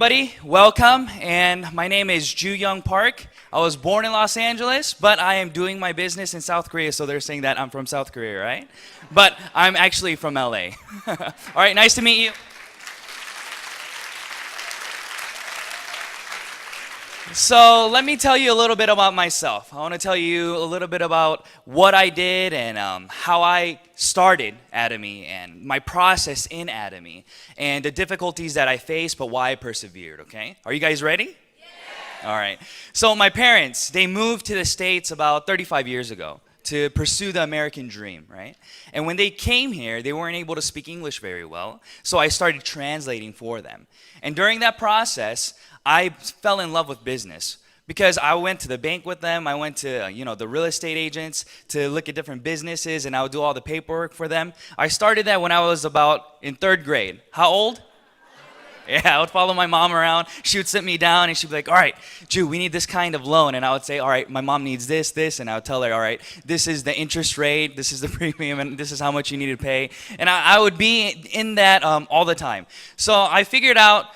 Everybody, welcome, and my name is Ju Young Park. I was born in Los Angeles, but I am doing my business in South Korea, so they're saying that I'm from South Korea, right? But I'm actually from LA. All right, nice to meet you. So let me tell you a little bit about myself. I want to tell you a little bit about what I did and how I started Atomy and my process in Atomy and the difficulties that I faced, but why I persevered, okay? Are you guys ready? Yeah. All right. So my parents, they moved to the States about 35 years ago to pursue the American dream, right? And when they came here, they weren't able to speak English very well, so I started translating for them. And during that process, I fell in love with business because I went to the bank with them. I went to, the real estate agents to look at different businesses, and I would do all the paperwork for them. I started that when I was about in 3rd grade. How old? Yeah, I would follow my mom around. She would sit me down and she'd be like, all right, Ju, we need this kind of loan. And I would say, all right, my mom needs this. And I would tell her, all right, this is the interest rate, this is the premium, and this is how much you need to pay. And I would be in that all the time. So I figured out,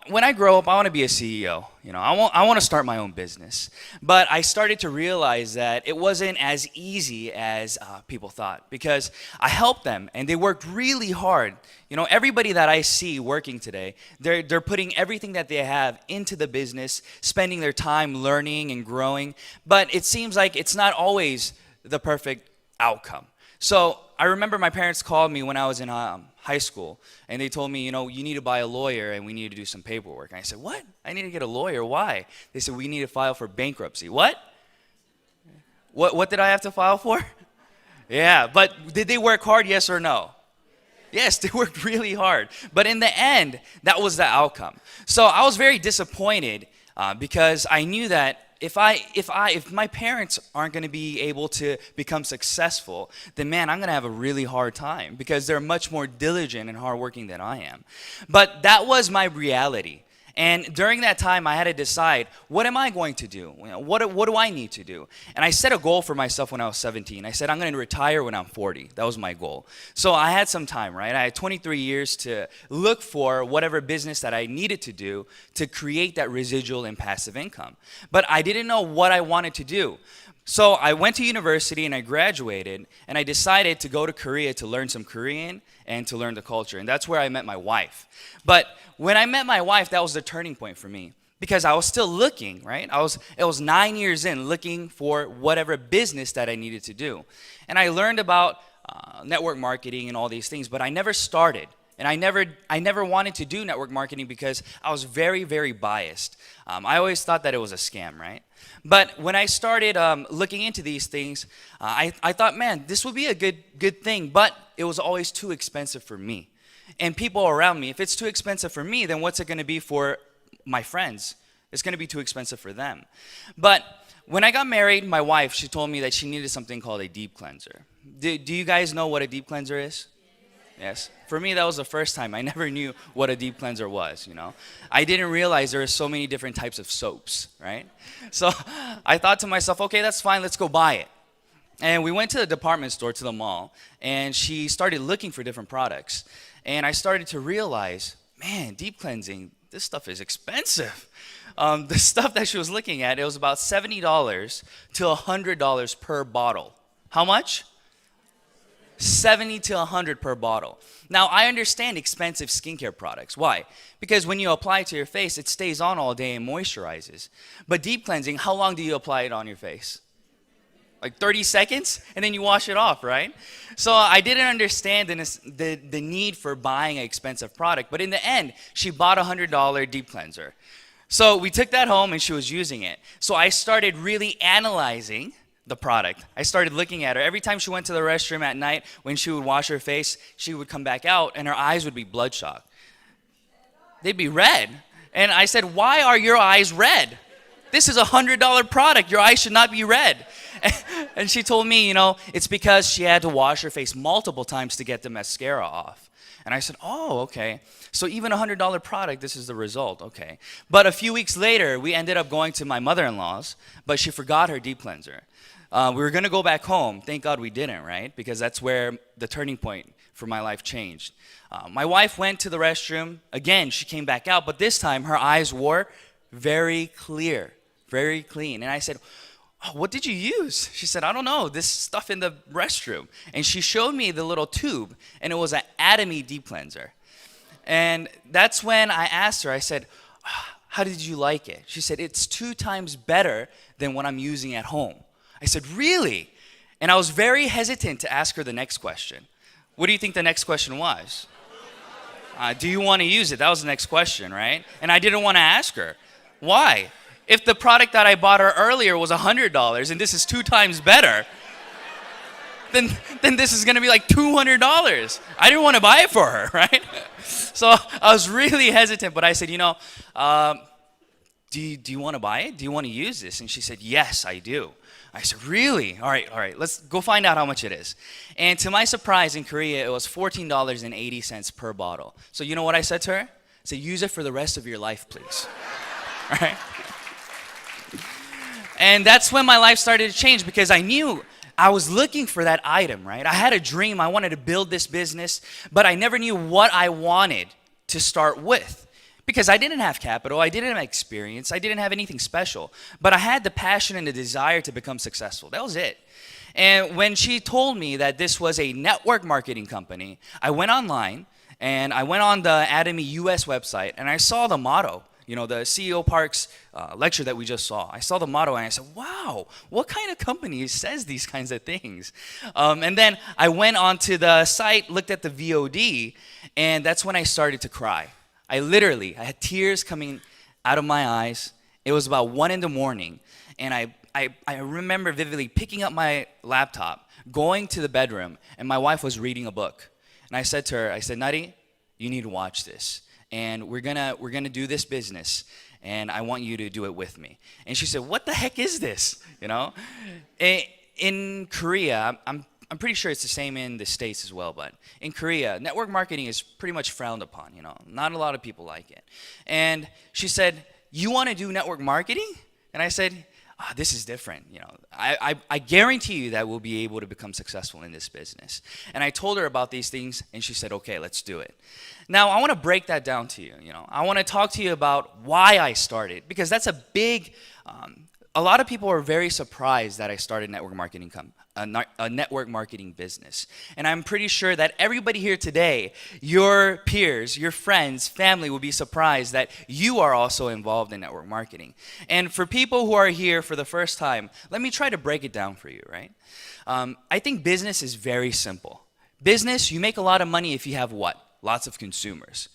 when I grow up, I want to be a CEO. I want to start my own business. But I started to realize that it wasn't as easy as people thought because I helped them and they worked really hard. Everybody that I see working today, they're putting everything that they have into the business, spending their time learning and growing. But it seems like it's not always the perfect outcome. So I remember my parents called me when I was in high school, and they told me, you need to buy a lawyer and we need to do some paperwork. And I said, what? I need to get a lawyer? Why? They said, we need to file for bankruptcy. What did I have to file for? Yeah, but did they work hard, yes or no? Yes, they worked really hard. But in the end, that was the outcome. So I was very disappointed because I knew that if my parents aren't going to be able to become successful, then man, I'm going to have a really hard time because they're much more diligent and hardworking than I am. But that was my reality. And during that time, I had to decide, what am I going to do? What do I need to do? And I set a goal for myself when I was 17. I said, I'm going to retire when I'm 40. That was my goal. So I had some time, right? I had 23 years to look for whatever business that I needed to do to create that residual and passive income. But I didn't know what I wanted to do. So I went to university and I graduated, and I decided to go to Korea to learn some Korean and to learn the culture. And that's where I met my wife. But when I met my wife, that was the turning point for me because I was still looking, right? It was 9 years in looking for whatever business that I needed to do. And I learned about network marketing and all these things, but I never started. And I never wanted to do network marketing because I was very, very biased. I always thought that it was a scam, right? But when I started looking into these things, I thought, man, this would be a good thing, but it was always too expensive for me. And people around me, if it's too expensive for me, then what's it going to be for my friends? It's going to be too expensive for them. But when I got married, my wife, she told me that she needed something called a deep cleanser. Do you guys know what a deep cleanser is? Yes. For me, that was the first time. I never knew what a deep cleanser was, I didn't realize there are so many different types of soaps, right? So I thought to myself, okay, that's fine, let's go buy it. And we went to the department store, to the mall, and she started looking for different products. And I started to realize, man, deep cleansing, this stuff is expensive. The stuff that she was looking at, it was about $70 to $100 per bottle. How much? 70 to 100 per bottle. Now, I understand expensive skincare products. Why? Because when you apply it to your face, it stays on all day and moisturizes. But deep cleansing, how long do you apply it on your face? Like 30 seconds? And then you wash it off, right? So I didn't understand the need for buying an expensive product. But in the end, she bought a $100 deep cleanser. So we took that home and she was using it. So I started really analyzing the product. I started looking at her. Every time she went to the restroom at night, when she would wash her face, she would come back out and her eyes would be bloodshot. They'd be red. And I said, why are your eyes red? This is a $100 product. Your eyes should not be red. And she told me, it's because she had to wash her face multiple times to get the mascara off. And I said, oh, okay. So even a $100 product, this is the result, okay. But a few weeks later, we ended up going to my mother-in-law's, but she forgot her deep cleanser. We were going to go back home. Thank God we didn't, right? Because that's where the turning point for my life changed. My wife went to the restroom. Again, she came back out, but this time her eyes were very clear, very clean. And I said, "Oh, what did you use?" She said, "I don't know, this stuff in the restroom." And she showed me the little tube, and it was an Atomy deep cleanser. And that's when I asked her, I said, "How did you like it?" She said, "It's 2 times better than what I'm using at home." I said, "Really?" And I was very hesitant to ask her the next question. What do you think the next question was? Do you want to use it? That was the next question, right? And I didn't want to ask her. Why? If the product that I bought her earlier was $100 and this is 2 times better, then this is going to be like $200. I didn't want to buy it for her, right? So I was really hesitant, but I said, do you want to buy it? Do you want to use this? And she said, "Yes, I do." I said, "Really? All right, let's go find out how much it is." And to my surprise, in Korea, it was $14.80 per bottle. So you know what I said to her? I said, "Use it for the rest of your life, please." All right? And that's when my life started to change, because I knew I was looking for that item, right? I had a dream. I wanted to build this business, but I never knew what I wanted to start with, because I didn't have capital, I didn't have experience, I didn't have anything special, but I had the passion and the desire to become successful. That was it. And when she told me that this was a network marketing company, I went online and I went on the Atomy US website, and I saw the motto. The CEO Park's lecture that we just saw. I saw the motto and I said, "Wow, what kind of company says these kinds of things?" And then I went onto the site, looked at the VOD, and that's when I started to cry. I had tears coming out of my eyes. It was about 1 a.m, and I remember vividly picking up my laptop, going to the bedroom, and my wife was reading a book. And I said to her, "Nari, you need to watch this. And we're gonna do this business, and I want you to do it with me." And she said, "What the heck is this?" In Korea, I'm pretty sure it's the same in the States as well, but in Korea, network marketing is pretty much frowned upon. Not a lot of people like it. And she said, "You want to do network marketing?" And I said, "This is different. I guarantee you that we'll be able to become successful in this business." And I told her about these things, and she said, "Okay, let's do it." Now, I want to break that down to you. I want to talk to you about why I started, because that's a big. A lot of people are very surprised that I started a network marketing business. And I'm pretty sure that everybody here today, your peers, your friends, family, will be surprised that you are also involved in network marketing. And for people who are here for the first time, let me try to break it down for you, right? I think business is very simple. Business, you make a lot of money if you have what? Lots of consumers.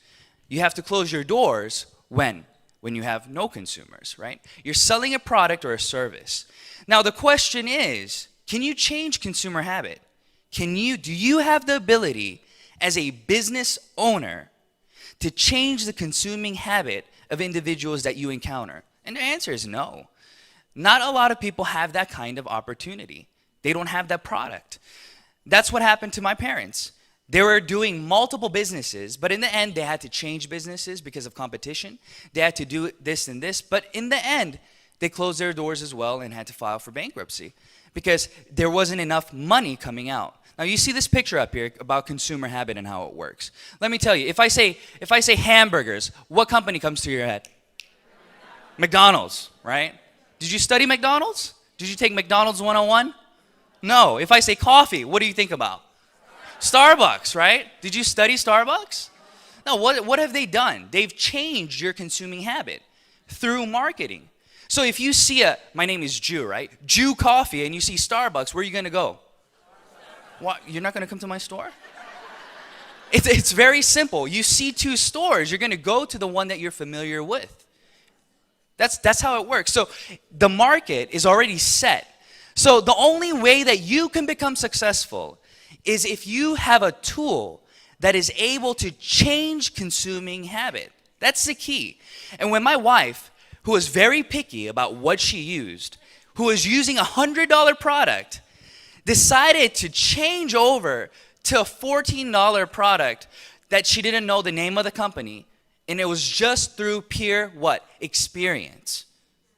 You have to close your doors when? When you have no consumers, right? You're selling a product or a service. Now the question is, can you change consumer habit? Do you have the ability as a business owner to change the consuming habit of individuals that you encounter? And the answer is no. Not a lot of people have that kind of opportunity. They don't have that product. That's what happened to my parents. They were doing multiple businesses, but in the end, they had to change businesses because of competition. They had to do this and this, but in the end, they closed their doors as well and had to file for bankruptcy because there wasn't enough money coming out. Now, you see this picture up here about consumer habit and how it works. Let me tell you, if I say hamburgers, what company comes to your head? McDonald's, right? Did you study McDonald's? Did you take McDonald's 101? No. If I say coffee, what do you think about? Starbucks, right? Did you study Starbucks? No, what have they done? They've changed your consuming habit through marketing. So if you see my name is Jew, right? Jew coffee, and you see Starbucks, where are you going to go? What? You're not going to come to my store? It's very simple. You see 2 stores, you're going to go to the one that you're familiar with. That's how it works. So the market is already set. So the only way that you can become successful is if you have a tool that is able to change consuming habit. That's the key. And when my wife, who was very picky about what she used, who was using a $100 product, decided to change over to a $14 product that she didn't know the name of the company, and it was just through pure what? Experience.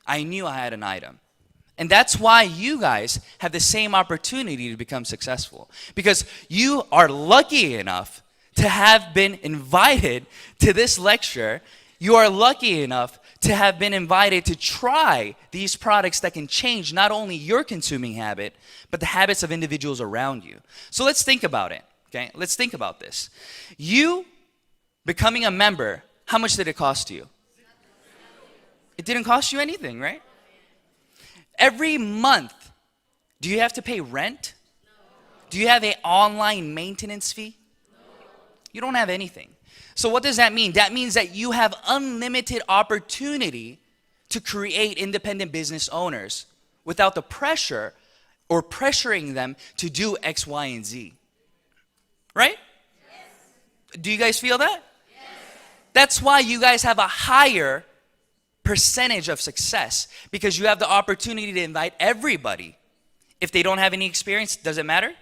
I knew I had an item. And that's why you guys have the same opportunity to become successful. Because you are lucky enough to have been invited to this lecture. You are lucky enough to have been invited to try these products that can change not only your consuming habit, but the habits of individuals around you. So let's think about it, okay? Let's think about this. You becoming a member, how much did it cost you? It didn't cost you anything, right? Every month, do you have to pay rent? Do you have an online maintenance fee? You don't have anything. So what does that mean? That means that you have unlimited opportunity to create independent business owners without the pressure or pressuring them to do X, Y, and Z. Right? Yes. Do you guys feel that? Yes. That's why you guys have a higher percentage of success, because you have the opportunity to invite everybody. If they don't have any experience, does it matter?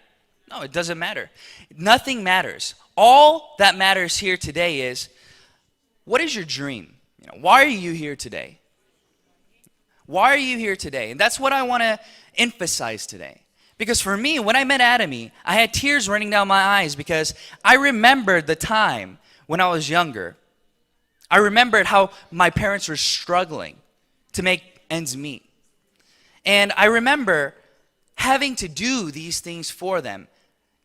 No, it doesn't matter. Nothing matters. All that matters here today is, what is your dream? Why are you here today? Why are you here today? And that's what I want to emphasize today. Because for me, when I met Atomy, I had tears running down my eyes because I remembered the time when I was younger. I remembered how my parents were struggling to make ends meet. And I remember having to do these things for them.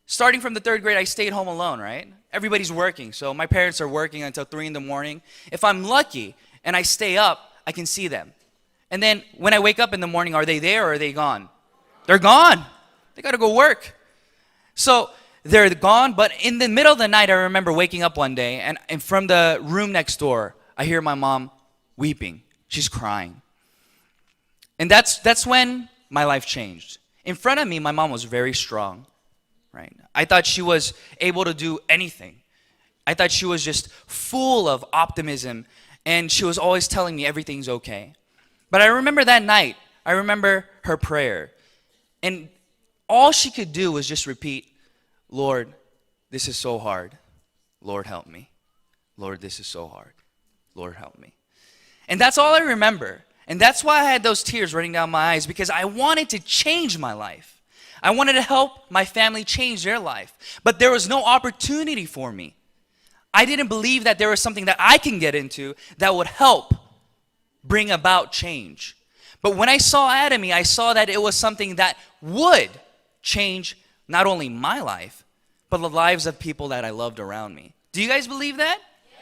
Starting from the 3rd grade, I stayed home alone, right? Everybody's working, so my parents are working until 3 in the morning. If I'm lucky and I stay up, I can see them. And then when I wake up in the morning, are they there or are they gone? They're gone. They got to go work. So they're gone, but in the middle of the night, I remember waking up one day, and from the room next door, I hear my mom weeping. She's crying. And that's when my life changed. In front of me, my mom was very strong, right? I thought she was able to do anything. I thought she was just full of optimism, and she was always telling me everything's okay. But I remember that night, I remember her prayer, and all she could do was just repeat, Lord, this is so hard. Lord, help me. Lord, this is so hard. Lord, help me. And that's all I remember. And that's why I had those tears running down my eyes, because I wanted to change my life. I wanted to help my family change their life. But there was no opportunity for me. I didn't believe that there was something that I can get into that would help bring about change. But when I saw Atomy, I saw that it was something that would change not only my life, but the lives of people that I loved around me. Do you guys believe that? Yes.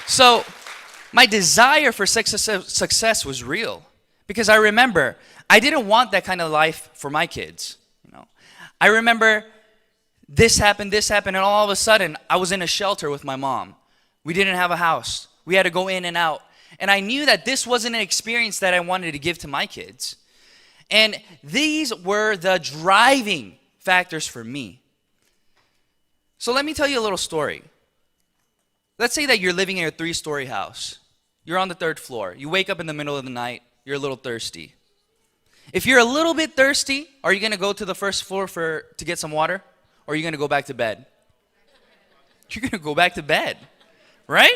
So, my desire for success was real, because I remember I didn't want that kind of life for my kids. I remember this happened, and all of a sudden, I was in a shelter with my mom. We didn't have a house. We had to go in and out. And I knew that this wasn't an experience that I wanted to give to my kids. And these were the driving factors for me. So let me tell you a little story. Let's say that you're living in a 3-story house. You're on the 3rd floor. You wake up in the middle of the night. You're a little thirsty. If you're a little bit thirsty, are you going to go to the 1st floor to get some water? Or are you going to go back to bed? You're going to go back to bed, right?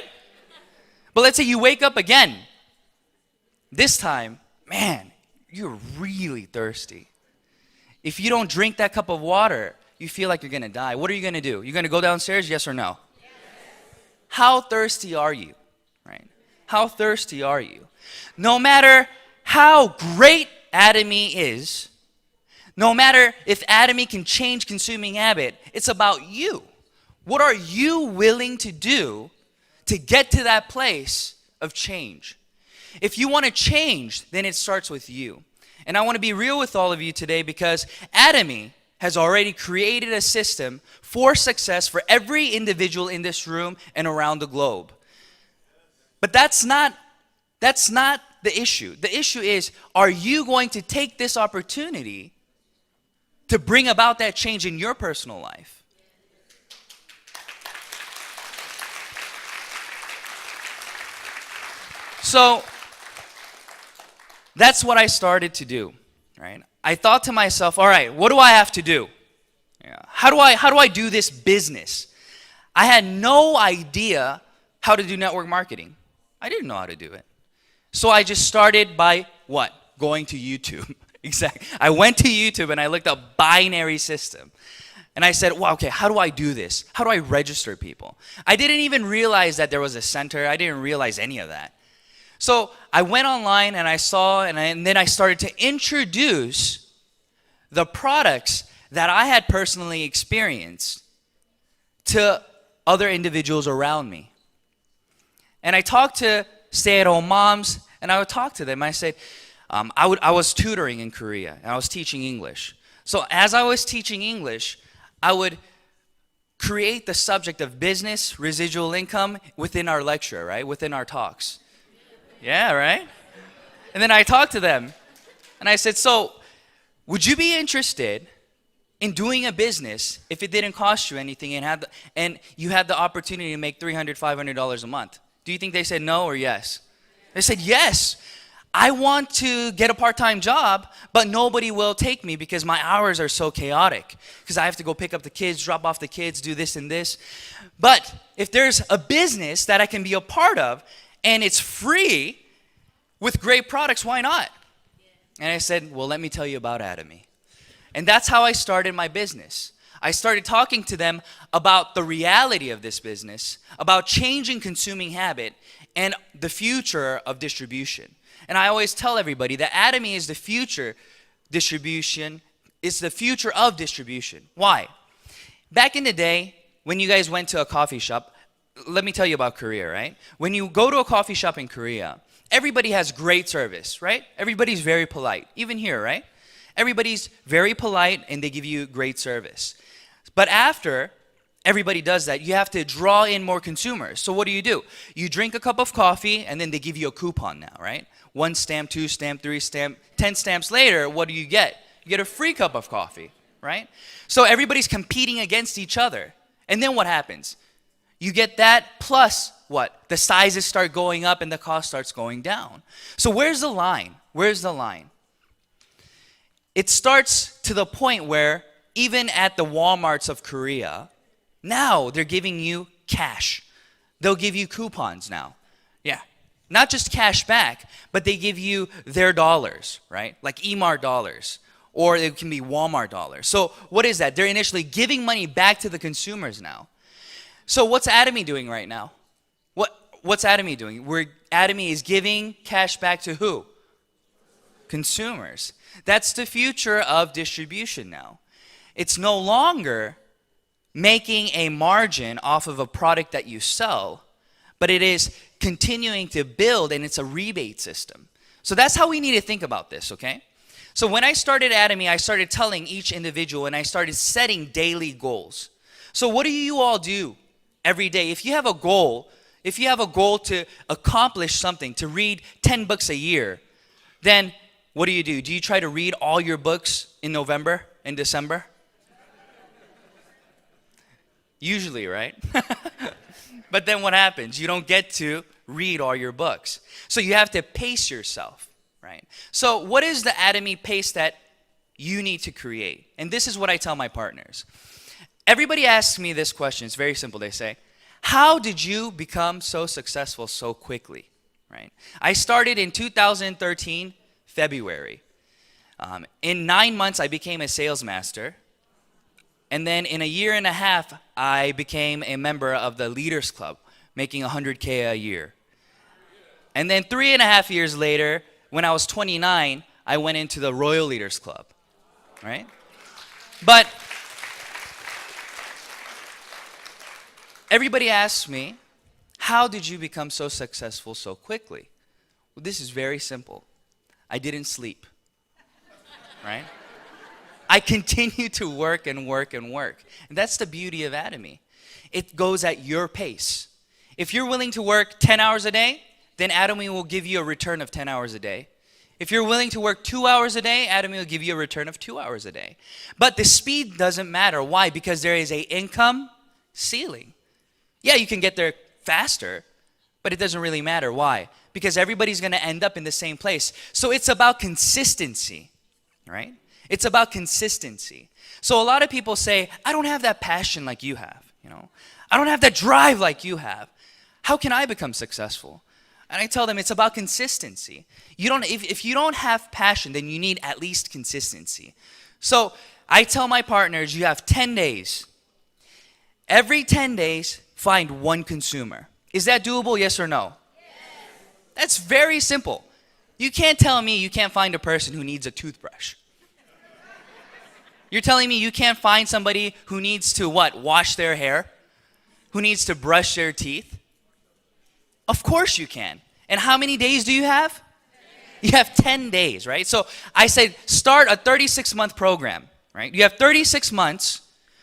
But let's say you wake up again. This time, man, you're really thirsty. If you don't drink that cup of water, you feel like you're going to die. What are you going to do? You're going to go downstairs, yes or no? Yes. How thirsty are you? Right? How thirsty are you? No matter how great Atomy is, no matter if Atomy can change consuming habit, it's about you. What are you willing to do to get to that place of change? If you want to change, then it starts with you. And I want to be real with all of you today, because Atomy has already created a system for success for every individual in this room and around the globe. But that's not the issue. The issue is, are you going to take this opportunity to bring about that change in your personal life? So that's what I started to do, right? I thought to myself, all right, what do I have to do? How do I do this business? I had no idea how to do network marketing. I didn't know how to do it. So I just started by what? Going to YouTube. Exactly. I went to YouTube and I looked up binary system. And I said, wow, okay, how do I do this? How do I register people? I didn't even realize that there was a center. I didn't realize any of that. So I went online and I saw, and then I started to introduce the products that I had personally experienced to other individuals around me. And I talked to stay-at-home moms, and I would talk to them. I said, I was tutoring in Korea, and I was teaching English. So as I was teaching English, I would create the subject of business, residual income within our lecture, right? Within our talks. Yeah, right? And then I talked to them, and I said, so would you be interested in doing a business if it didn't cost you anything and you had the opportunity to make $300, $500 a month? Do you think they said no or yes? They said yes. I want to get a part-time job, but nobody will take me because my hours are so chaotic. Because I have to go pick up the kids, drop off the kids, do this and this. But if there's a business that I can be a part of and it's free with great products, why not? And I said, well, let me tell you about Atomy. And that's how I started my business. I started talking to them about the reality of this business, about changing consuming habit, and the future of distribution. And I always tell everybody that Atomy is the future distribution, it's the future of distribution. Why? Back in the day, when you guys went to a coffee shop, let me tell you about Korea, right? When you go to a coffee shop in Korea, everybody has great service, right? Everybody's very polite, even here, right? Everybody's very polite and they give you great service. But after everybody does that, you have to draw in more consumers. So what do? You drink a cup of coffee and then they give you a coupon now, right? 1 stamp, 2 stamp, 3 stamp, 10 stamps later, what do you get? You get a free cup of coffee, right? So everybody's competing against each other. And then what happens? You get that plus what? The sizes start going up and the cost starts going down. So where's the line? Where's the line? It starts to the point where even at the Walmarts of Korea, now they're giving you cash. They'll give you coupons now. Yeah. Not just cash back, but they give you their dollars, right? Like Emart dollars, or it can be Walmart dollars. So what is that? They're initially giving money back to the consumers now. So what's Atomy doing right now? What's Atomy doing? Atomy is giving cash back to who? Consumers. That's the future of distribution now. It's no longer making a margin off of a product that you sell, but it is continuing to build, and it's a rebate system. So that's how we need to think about this, okay? So when I started Atomy, I started telling each individual, and I started setting daily goals. So what do you all do every day? If you have a goal to accomplish something, to read 10 books a year, then what do? Do you try to read all your books in November and December? Usually, right? But then what happens? You don't get to read all your books. So you have to pace yourself, right? So what is the Atomy pace that you need to create? And this is what I tell my partners. Everybody asks me this question. It's very simple. They say, how did you become so successful so quickly, right? I started in 2013, February. In 9 months, I became a sales master. And then in a year and a half, I became a member of the Leaders Club, making $100K a year. And then 3.5 years later, when I was 29, I went into the Royal Leaders Club, right? But everybody asks me, how did you become so successful so quickly? Well, this is very simple. I didn't sleep, right? I continue to work and work and work. And that's the beauty of Atomy. It goes at your pace. If you're willing to work 10 hours a day, then Atomy will give you a return of 10 hours a day. If you're willing to work 2 hours a day, Atomy will give you a return of 2 hours a day. But the speed doesn't matter. Why? Because there is an income ceiling. Yeah, you can get there faster, but it doesn't really matter. Why? Because everybody's going to end up in the same place. So it's about consistency, right? It's about consistency. So a lot of people say, I don't have that passion like you have, you know. I don't have that drive like you have. How can I become successful? And I tell them it's about consistency. If you don't have passion, then you need at least consistency. So I tell my partners, you have 10 days. Every 10 days, find one consumer. Is that doable, yes or no? Yes. That's very simple. You can't tell me you can't find a person who needs a toothbrush. You're telling me you can't find somebody who needs to what? Wash their hair? Who needs to brush their teeth? Of course you can. And how many days do you have? You have 10 days, right? So I said start a 36-month program, right? You have 36 months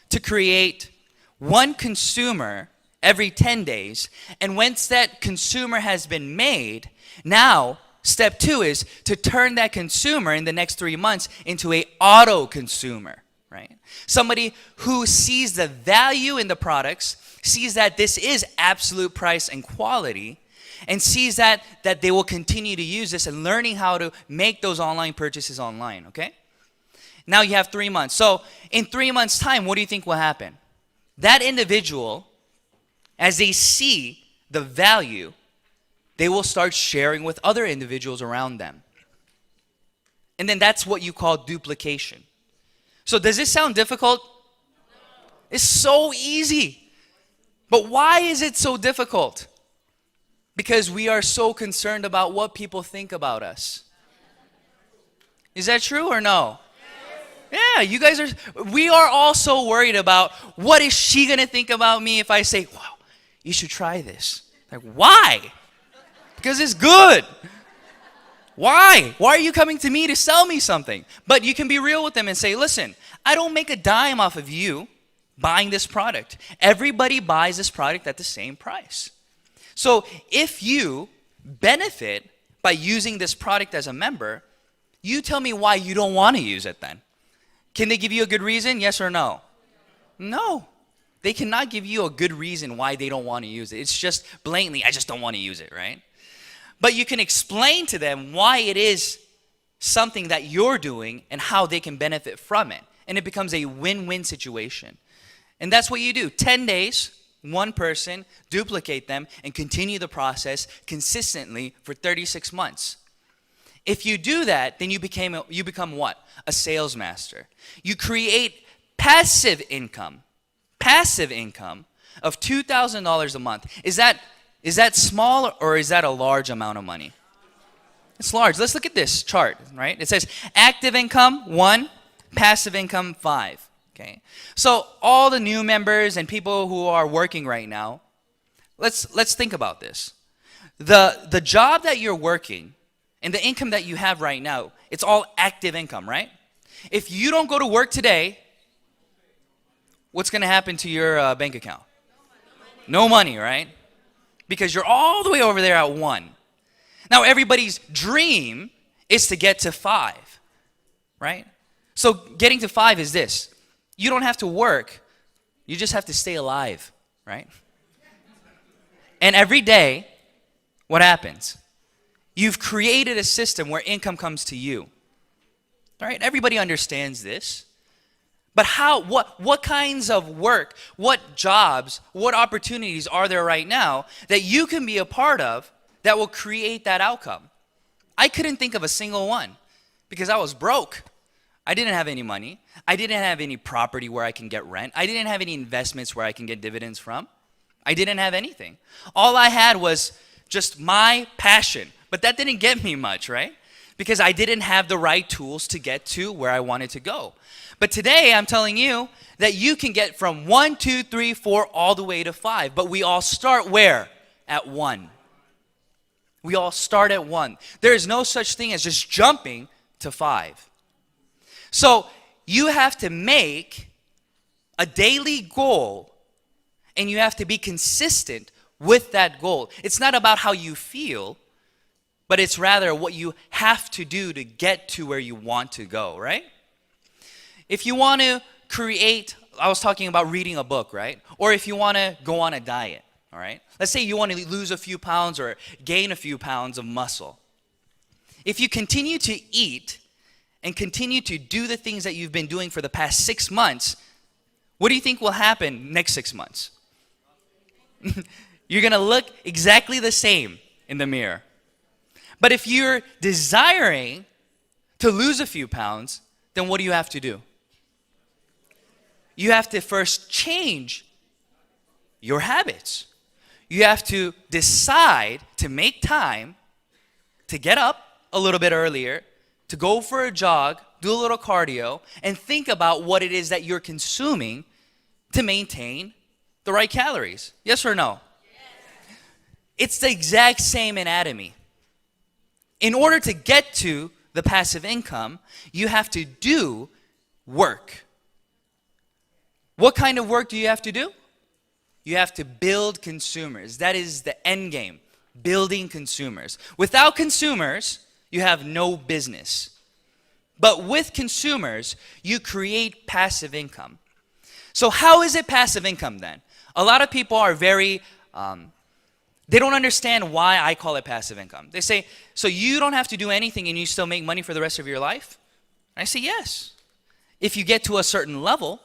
to create one consumer every 10 days. And once that consumer has been made, now step 2 is to turn that consumer in the next 3 months into a auto consumer, right? Somebody who sees the value in the products, sees that this is absolute price and quality, and sees that they will continue to use this and learning how to make those online purchases online, okay? Now you have 3 months. So in 3 months' time, what do you think will happen? That individual, as they see the value, they will start sharing with other individuals around them. And then that's what you call duplication. So does this sound difficult? It's so easy. But why is it so difficult? Because we are so concerned about what people think about us. Is that true or no? Yeah, you guys we are all so worried about what is she going to think about me if I say, wow, you should try this. Like, why? Because it's good. Why? Why are you coming to me to sell me something? But you can be real with them and say, listen, I don't make a dime off of you buying this product. Everybody buys this product at the same price. So if you benefit by using this product as a member, you tell me why you don't want to use it then. Can they give you a good reason? Yes or no? No. They cannot give you a good reason why they don't want to use it. It's just blatantly, I just don't want to use it, right? But you can explain to them why it is something that you're doing and how they can benefit from it. And it becomes a win-win situation. And that's what you do. 10 days, one person, duplicate them, and continue the process consistently for 36 months. If you do that, then you become what? A sales master. You create passive income of $2,000 a month. Is that small or is that a large amount of money? It's large. Let's look at this chart, right? It says active income 1, passive income 5. Okay. So all the new members and people who are working right now, let's think about this. The job that you're working and the income that you have right now, it's all active income, right? If you don't go to work today, what's going to happen to your bank account? No money, right? Because you're all the way over there at 1. Now everybody's dream is to get to 5, right? So getting to 5 is this. You don't have to work. You just have to stay alive, right? And every day, what happens? You've created a system where income comes to you. All right? Everybody understands this. But what kinds of work, what jobs, what opportunities are there right now that you can be a part of that will create that outcome? I couldn't think of a single one because I was broke. I didn't have any money. I didn't have any property where I can get rent. I didn't have any investments where I can get dividends from. I didn't have anything. All I had was just my passion. But that didn't get me much, right? Because I didn't have the right tools to get to where I wanted to go. But today I'm telling you that you can get from 1, 2, 3, 4 all the way to 5. But we all start where? At 1. We all start at 1. There is no such thing as just jumping to 5. So you have to make a daily goal and you have to be consistent with that goal. It's not about how you feel, but it's rather what you have to do to get to where you want to go, right? If you want to create, I was talking about reading a book, right? Or if you want to go on a diet, all right? Let's say you want to lose a few pounds or gain a few pounds of muscle. If you continue to eat and continue to do the things that you've been doing for the past 6 months, what do you think will happen next 6 months? You're going to look exactly the same in the mirror. But if you're desiring to lose a few pounds, then what do you have to do? You have to first change your habits. You have to decide to make time to get up a little bit earlier, to go for a jog, do a little cardio, and think about what it is that you're consuming to maintain the right calories. Yes or no? Yes. It's the exact same in Atomy. In order to get to the passive income, you have to do work. What kind of work do you have to do? You have to build consumers. That is the end game, building consumers. Without consumers, you have no business. But with consumers, you create passive income. So how is it passive income then? A lot of people are very, they don't understand why I call it passive income. They say, so you don't have to do anything and you still make money for the rest of your life? And I say, yes. If you get to a certain level,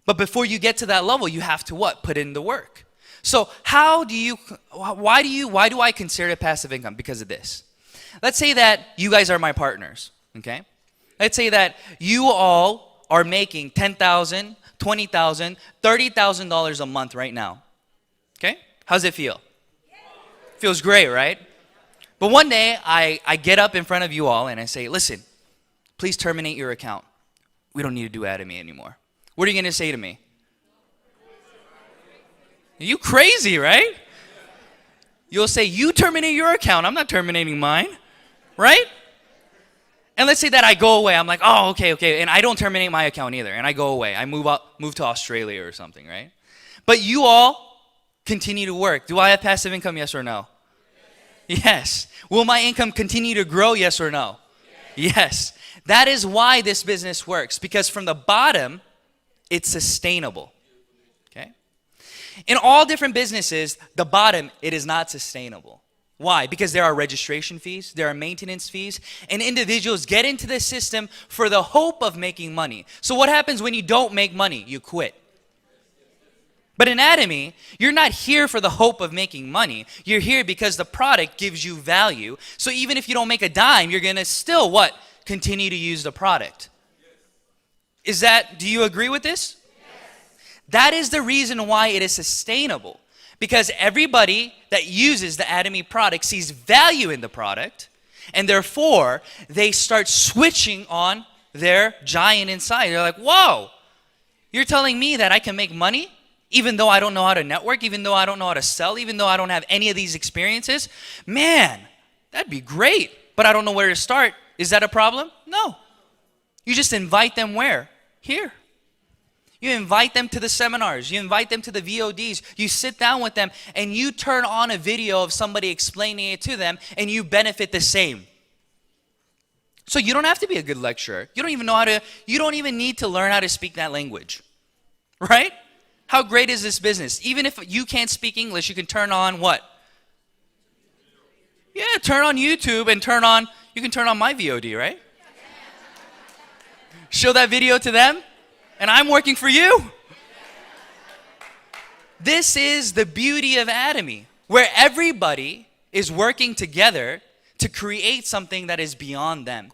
but before you get to that level, you have to what? Put in the work. So why do I consider it passive income? Because of this. Let's say that you guys are my partners, okay? Let's say that you all are making $10,000, $20,000, $30,000 a month right now. Okay? How's it feel? Feels great, right? But one day, I get up in front of you all and I say, listen, please terminate your account. We don't need to do Atomy anymore. What are you going to say to me? You crazy, right? You'll say, you terminate your account. I'm not terminating mine, right? And let's say that I go away. I'm like, oh, okay. And I don't terminate my account either. And I go away. I move to Australia or something, right? But you all continue to work. Do I have passive income, yes or no? Yes. Will my income continue to grow, yes or no? Yes. That is why this business works. Because from the bottom, it's sustainable. Okay? In all different businesses, the bottom, it is not sustainable. Why? Because there are registration fees, there are maintenance fees, and individuals get into the system for the hope of making money. So what happens when you don't make money? You quit. But in Atomy, you're not here for the hope of making money. You're here because the product gives you value. So even if you don't make a dime, you're going to still what? Continue to use the product. Do you agree with this? Yes. That is the reason why it is sustainable. Because everybody that uses the Atomy product sees value in the product, and therefore, they start switching on their giant inside. They're like, whoa, you're telling me that I can make money even though I don't know how to network, even though I don't know how to sell, even though I don't have any of these experiences? Man, that'd be great, but I don't know where to start. Is that a problem? No. You just invite them where? Here. You invite them to the seminars. You invite them to the VODs. You sit down with them and you turn on a video of somebody explaining it to them and you benefit the same. So you don't have to be a good lecturer. You don't even need to learn how to speak that language. Right? How great is this business? Even if you can't speak English, you can turn on what? Yeah, turn on YouTube and you can turn on my VOD, right? Show that video to them. And I'm working for you. This is the beauty of Atomy, where everybody is working together to create something that is beyond them.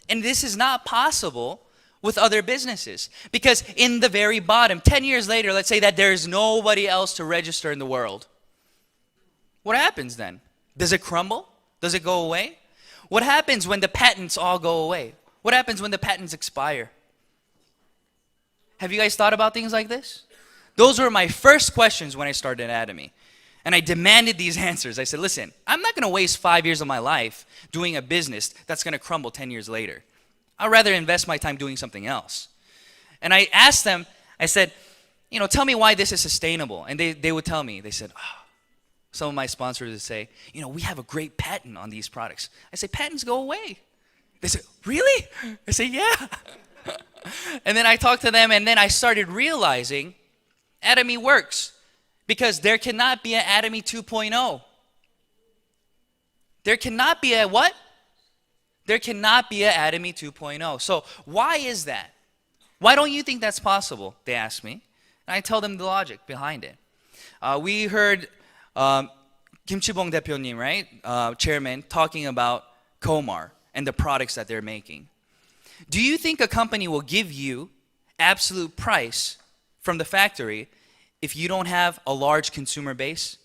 And this is not possible with other businesses. Because in the very bottom, 10 years later, let's say that there's nobody else to register in the world. What happens then? Does it crumble? Does it go away? What happens when the patents all go away? What happens when the patents expire? Have you guys thought about things like this? Those were my first questions when I started Atomy. And I demanded these answers. I said, listen, I'm not going to waste 5 years of my life doing a business that's going to crumble 10 years later. I'd rather invest my time doing something else. And I asked them, I said, tell me why this is sustainable. And they would tell me. They said, some of my sponsors would say, we have a great patent on these products. I say, patents go away. They said, really? I say, yeah. And then I talked to them, and then I started realizing Atomy works because there cannot be an Atomy 2.0. There cannot be a what? There cannot be an Atomy 2.0. So why is that? Why don't you think that's possible? They ask me. And I tell them the logic behind it. We heard Kim Chi-bong 대표님, right? Chairman, talking about Komar and the products that they're making. Do you think a company will give you absolute price from the factory if you don't have a large consumer base?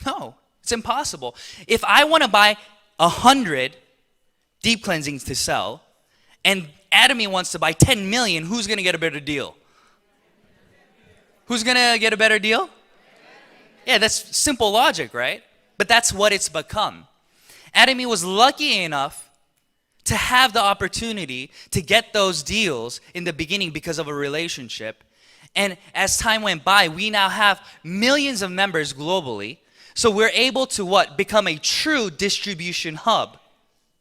No, it's impossible. If I want to buy 100 deep cleansings to sell, and Atomy wants to buy 10 million, who's going to get a better deal? Who's going to get a better deal? Yeah, that's simple logic, right? But that's what it's become. Atomy was lucky enough to have the opportunity to get those deals in the beginning because of a relationship. And as time went by, we now have millions of members globally. So we're able to what? Become a true distribution hub,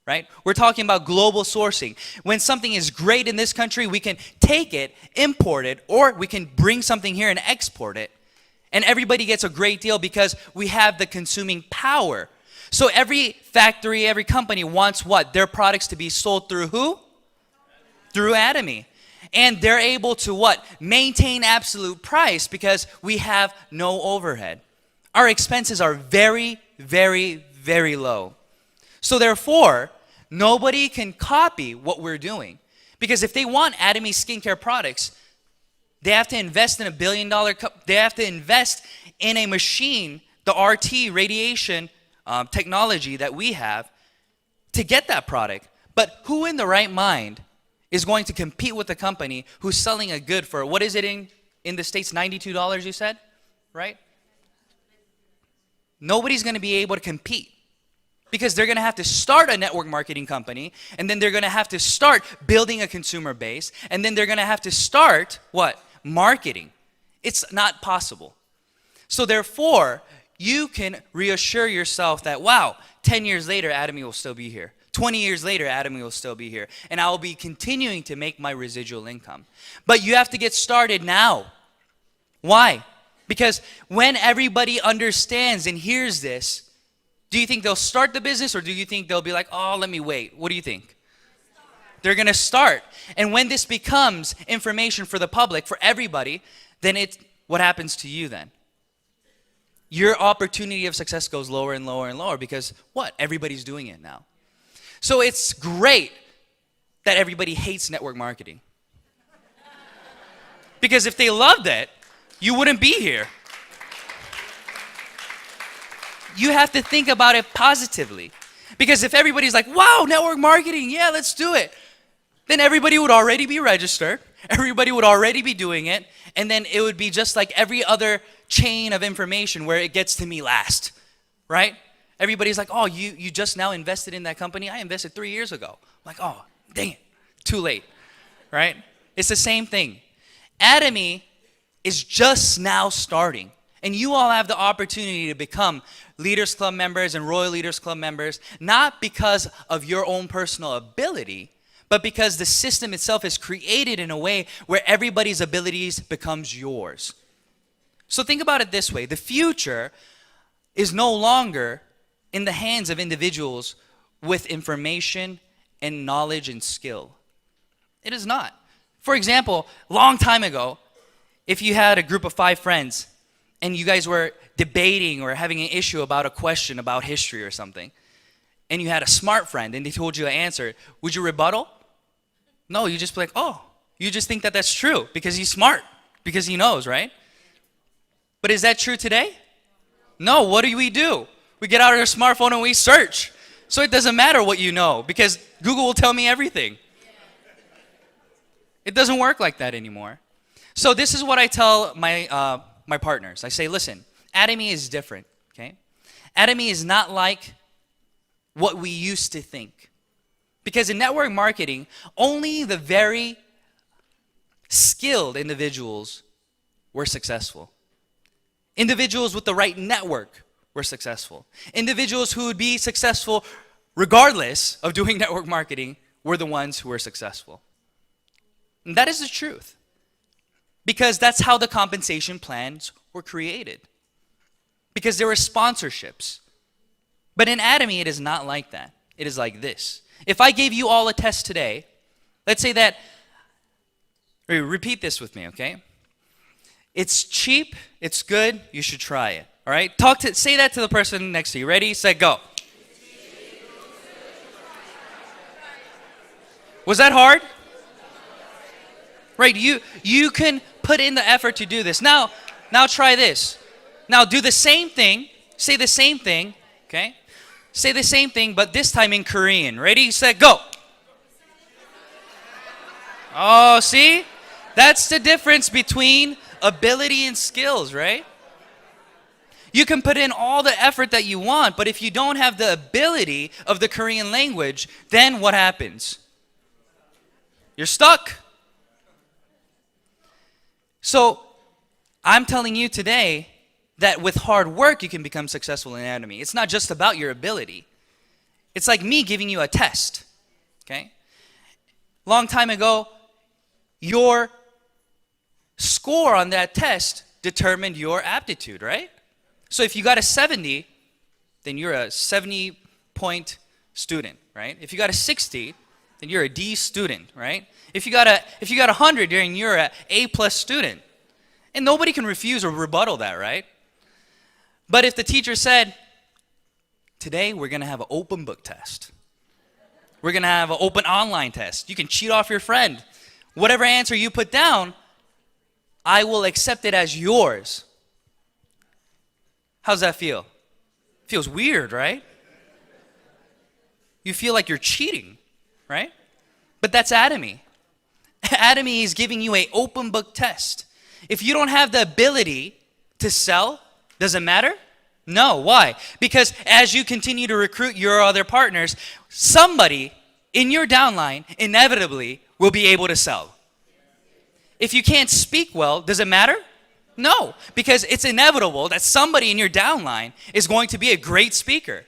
right? We're talking about global sourcing. When something is great in this country, we can take it, import it, or we can bring something here and export it. And everybody gets a great deal because we have the consuming power. So every factory, every company wants what? Their products to be sold through who? Through Atomy. And they're able to what? Maintain absolute price because we have no overhead. Our expenses are very, very, very low. So therefore, nobody can copy what we're doing. Because if they want Atomy skincare products, they have to invest in $1 billion, they have to invest in a machine, the RT radiation technology that we have to get that product. But who in the right mind is going to compete with a company who's selling a good for, what is it in the States, $92 you said, right? Nobody's going to be able to compete because they're going to have to start a network marketing company, and then they're going to have to start building a consumer base, and then they're going to have to start what? Marketing. It's not possible. So therefore, you can reassure yourself that, wow, 10 years later, Atomy will still be here. 20 years later, Atomy will still be here. And I will be continuing to make my residual income. But you have to get started now. Why? Because when everybody understands and hears this, do you think they'll start the business, or do you think they'll be like, oh, let me wait? What do you think? They're going to start. And when this becomes information for the public, for everybody, then what happens to you then? Your opportunity of success goes lower and lower and lower because what? Everybody's doing it now. So it's great that everybody hates network marketing. Because if they loved it, you wouldn't be here. You have to think about it positively. Because if everybody's like, wow, network marketing, yeah, let's do it, then everybody would already be registered. Everybody would already be doing it. And then it would be just like every other chain of information where it gets to me last, right? Everybody's like, oh, you just now invested in that company? I invested 3 years ago. I'm like, oh, dang it, too late, right? It's the same thing. Atomy is just now starting. And you all have the opportunity to become Leaders Club members and Royal Leaders Club members, not because of your own personal ability, but because the system itself is created in a way where everybody's abilities becomes yours. So think about it this way. The future is no longer in the hands of individuals with information and knowledge and skill. It is not. For example, a long time ago, if you had a group of 5 friends and you guys were debating or having an issue about a question about history or something, and you had a smart friend and they told you an answer, would you rebuttal? No, you just be like, oh, you just think that that's true because he's smart, because he knows, right? But is that true today? No, what do? We get out our smartphone and we search. So it doesn't matter what you know because Google will tell me everything. It doesn't work like that anymore. So this is what I tell my partners. I say, listen, Atomy is different, okay? Atomy is not like what we used to think. Because in network marketing, only the very skilled individuals were successful. Individuals with the right network were successful. Individuals who would be successful regardless of doing network marketing were the ones who were successful. And that is the truth. Because that's how the compensation plans were created. Because there were sponsorships. But in Atomy, it is not like that. It is like this. If I gave you all a test today, let's say that, repeat this with me, okay? It's cheap, it's good, you should try it. All right? Say that to the person next to you. Ready, set, go. Was that hard? Right, you can put in the effort to do this. Now try this. Now do the same thing. Say the same thing, okay? Say the same thing, but this time in Korean. Ready, set, go. Oh, see? That's the difference between ability and skills, right? You can put in all the effort that you want, but if you don't have the ability of the Korean language, then what happens? You're stuck. So, I'm telling you today that with hard work, you can become successful in Atomy. It's not just about your ability. It's like me giving you a test, okay? Long time ago, your score on that test determined your aptitude, right? So if you got a 70, then you're a 70-point student, right? If you got a 60, then you're a D student, right? If you got 100, then you're an A+ student. And nobody can refuse or rebuttal that, right? But if the teacher said, today we're going to have an open book test. We're going to have an open online test. You can cheat off your friend. Whatever answer you put down, I will accept it as yours. How's that feel? Feels weird, right? You feel like you're cheating, right? But that's Atomy. Atomy is giving you an open book test. If you don't have the ability to sell, does it matter? No. Why? Because as you continue to recruit your other partners, somebody in your downline inevitably will be able to sell. If you can't speak well, does it matter? No, because it's inevitable that somebody in your downline is going to be a great speaker.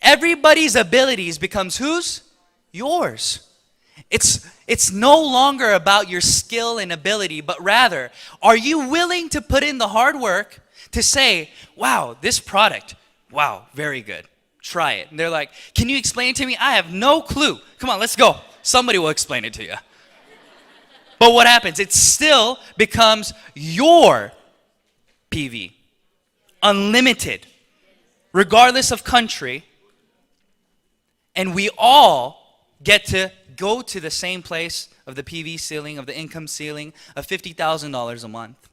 Everybody's abilities becomes whose? Yours. It's no longer about your skill and ability, but rather, are you willing to put in the hard work to say, wow, this product, wow, very good. Try it. And they're like, can you explain it to me? I have no clue. Come on, let's go. Somebody will explain it to you. But what happens? It still becomes your PV. Unlimited. Regardless of country. And we all get to go to the same place of the PV ceiling, of the income ceiling of $50,000 a month.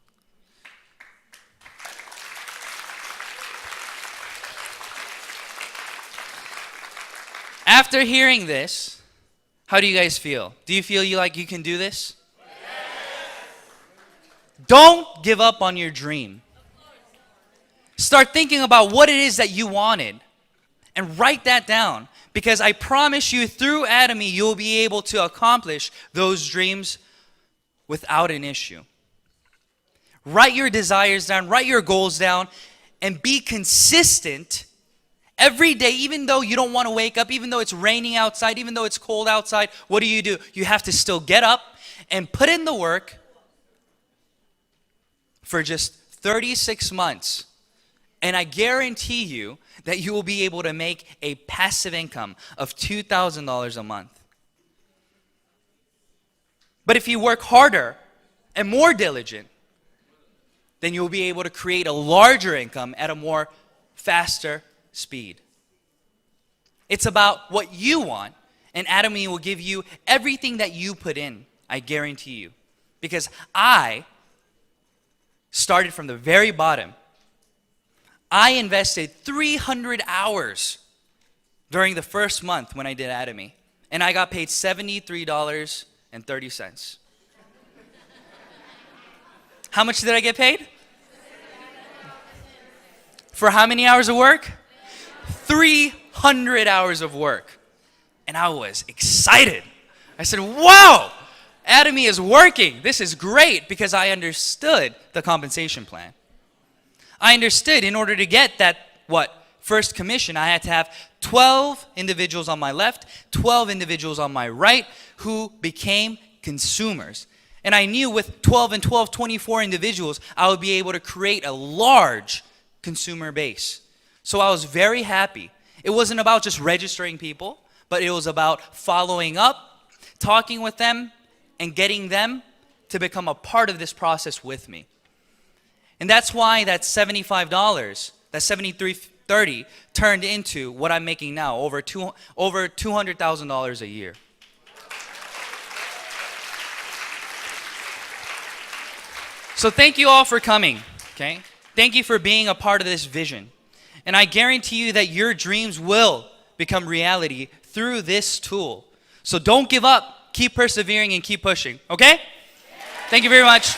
After hearing this, how do you guys feel? Do you feel like you can do this? Don't give up on your dream. Start thinking about what it is that you wanted and write that down, because I promise you through Atomy you'll be able to accomplish those dreams without an issue. Write your desires down, write your goals down, and be consistent every day, even though you don't want to wake up, even though it's raining outside, even though it's cold outside. What do? You have to still get up and put in the work for just 36 months. And I guarantee you that you will be able to make a passive income of $2,000 a month. But if you work harder and more diligent, then you'll be able to create a larger income at a more faster speed. It's about what you want, and Atomy will give you everything that you put in, I guarantee you. Because I started from the very bottom. I invested 300 hours during the first month when I did Atomy, and I got paid $73.30. How much did I get paid? For how many hours of work? 300 hours of work. And I was excited. I said, wow, Atomy is working. This is great, because I understood the compensation plan. I understood in order to get that, first commission, I had to have 12 individuals on my left, 12 individuals on my right who became consumers. And I knew with 12 and 12, 24 individuals, I would be able to create a large consumer base. So I was very happy. It wasn't about just registering people, but it was about following up, talking with them, and getting them to become a part of this process with me. And that's why that $75, that $73.30 turned into what I'm making now, over $200,000 a year. So thank you all for coming, okay? Thank you for being a part of this vision. And I guarantee you that your dreams will become reality through this tool. So don't give up. Keep persevering and keep pushing, okay? Thank you very much.